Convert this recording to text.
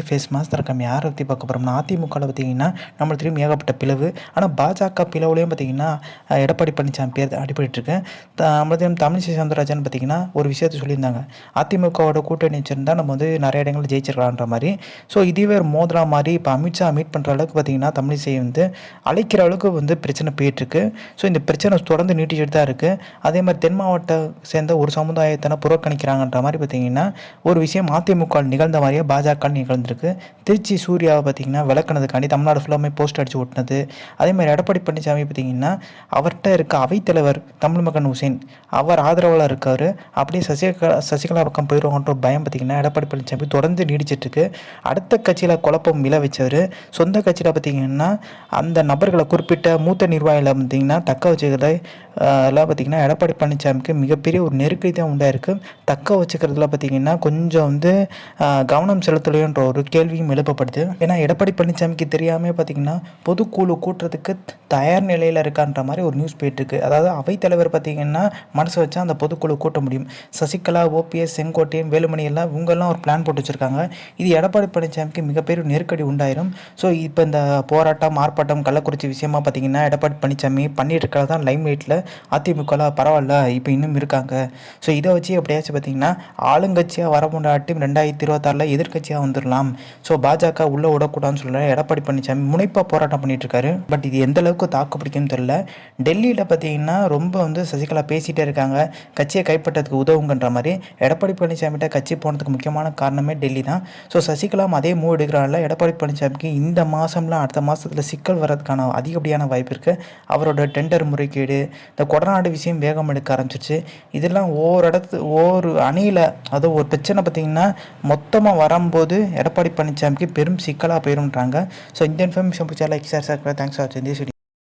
Face master come யாரை பற்றி பார்க்க போகிறோம்னா அதிமுகவில் பார்த்தீங்கன்னா நம்மளுக்கு தெரியும் ஏகப்பட்ட பிளவு. ஆனால் பாஜக பிளவுலையும் பார்த்தீங்கன்னா எடப்பாடி பழனிசாமி பேர் அடிபட்டுருக்கு. நம்மளது தமிழிசை சவுந்தரராஜன் பார்த்தீங்கன்னா ஒரு விஷயத்த சொல்லியிருந்தாங்க, அதிமுகவோட கூட்டணி வச்சிருந்தால் நம்ம வந்து நிறைய இடங்களில் ஜெயிச்சிருக்கலான்ற மாதிரி. ஸோ இதுவே ஒரு மோதலா மாதிரி இப்போ அமித்ஷா மீட் பண்ணுற அளவுக்கு பார்த்தீங்கன்னா தமிழிசை வந்து அழைக்கிற அளவுக்கு வந்து பிரச்சனை போயிட்டுருக்கு. ஸோ இந்த பிரச்சனை தொடர்ந்து நீட்டிச்சுட்டு தான் இருக்குது. அதே மாதிரி தென் மாவட்ட சேர்ந்த ஒரு சமுதாயத்தினை புறக்கணிக்கிறாங்கன்ற மாதிரி பார்த்தீங்கன்னா ஒரு விஷயம் அதிமுக நிகழ்ந்த மாதிரியே பாஜக நிகழ்ந்து இருக்கு. திருச்சி சூர்யாவை பார்த்தீங்கன்னா விளக்குனதுக்காண்டி தமிழ்நாடு ஃபுல்லாமே போஸ்ட் அடிச்சு ஓட்டினது. அதே மாதிரி எடப்பாடி பழனிசாமி பார்த்தீங்கன்னா அவர்கிட்ட இருக்க அவைத்தலைவர் தமிழ் மகன் ஹுசேன் அவர் ஆதரவாளர் இருக்கார். அப்படியே சசிகலா பக்கம் போயிடுவாங்கன்ற பயம் பார்த்தீங்கன்னா எடப்பாடி பழனிசாமி தொடர்ந்து நீடிச்சிட்டு இருக்கு. அடுத்த கட்சியில் குழப்பம் விளை வச்சவர் சொந்த கட்சியில் பார்த்தீங்கன்னா அந்த நபர்களை குறிப்பிட்ட மூத்த நிர்வாகிகளை பார்த்தீங்கன்னா தக்க வச்சுக்கிறத எல்லாம் பார்த்தீங்கன்னா எடப்பாடி பழனிசாமிக்கு மிகப்பெரிய ஒரு நெருக்கடி தான் உண்டாயிருக்கு. தக்க வச்சுக்கிறதுல பார்த்தீங்கன்னா கொஞ்சம் வந்து கவனம் செலுத்தலையோன்ற ஒரு கேள்வியும் எழுப்பப்படுது. ஏன்னா எடப்பாடி பழனிசாமிக்கு தெரியாமல் பார்த்தீங்கன்னா பொதுக்குழு கூட்டுறதுக்கு தயார் நிலையில் இருக்கான்ற மாதிரி ஒரு நியூஸ் போயிட்டுருக்கு. அதாவது அவைத்தலைவர் பார்த்தீங்கன்னா மனசு வச்சா அந்த பொதுக்குழு கூட்ட முடியும். சசிகலா, ஓபிஎஸ், செங்கோட்டையன், வேலுமணி எல்லாம் இவங்கெல்லாம் ஒரு பிளான் போட்டு வச்சுருக்காங்க. இது எடப்பாடி பழனிசாமிக்கு மிகப்பெரிய நெருக்கடி உண்டாயிரும். ஸோ இப்போ இந்த போராட்டம், ஆர்ப்பாட்டம், கள்ளக்குறிச்சி விஷயமா பார்த்தீங்கன்னா எடப்பாடி பழனிசாமி பண்ணிட்டு இருக்கிறது தான் லைம் லைட்டில். அதிமுகவில் பரவாயில்ல இப்போ இன்னும் இருக்காங்க. ஸோ இதை வச்சு எப்படியாச்சும் பார்த்தீங்கன்னா ஆளுங்கட்சியாக வர முன்னாடி 2026 எதிர்கட்சியாக வந்துடலாம். ஸோ பாஜக உள்ளே விடக்கூடாதுன்னு சொல்ல எடப்பாடி பழனிசாமி முனைப்பாக போராட்டம் பண்ணிட்டு இருக்காரு. பட் இது எந்த அளவுக்கு தாக்கு பிடிக்கும்னு தெரியல. டெல்லியில் பார்த்தீங்கன்னா ரொம்ப வந்து சசிகலா பேசிகிட்டே இருக்காங்க, கட்சியை கைப்பற்றதுக்கு உதவுங்கன்ற மாதிரி. எடப்பாடி பழனிசாமிகிட்ட கட்சி போனதுக்கு முக்கியமான காரணமே டெல்லி தான். ஸோ சசிகலாம் அதே மூவ் எடுக்கிறாங்கள எடப்பாடி பழனிசாமிக்கு இந்த மாதம்லாம் அடுத்த மாதத்தில் சிக்கல் வர்றதுக்கான அதிகப்படியான வாய்ப்பு இருக்குது. அவரோட டெண்டர் முறைகேடு, இந்த கொடநாடு விஷயம் வேகம் எடுக்க ஆரம்பிச்சிருச்சு. இதெல்லாம் ஒவ்வொரு அணியில் அது ஒரு பிரச்சனை பார்த்தீங்கன்னா மொத்தமாக வரும்போது எடப்பாடி பழனிசாமிக்கு பெரும் சிக்கலாக போயிரும்ன்றாங்க. ஸோ இந்த இன்ஃபர்மேஷன் பிடிச்சா லைக், ஷேர், தேங்க்ஸ் ஃபார் வாட்சிங் திஸ் வீடியோ.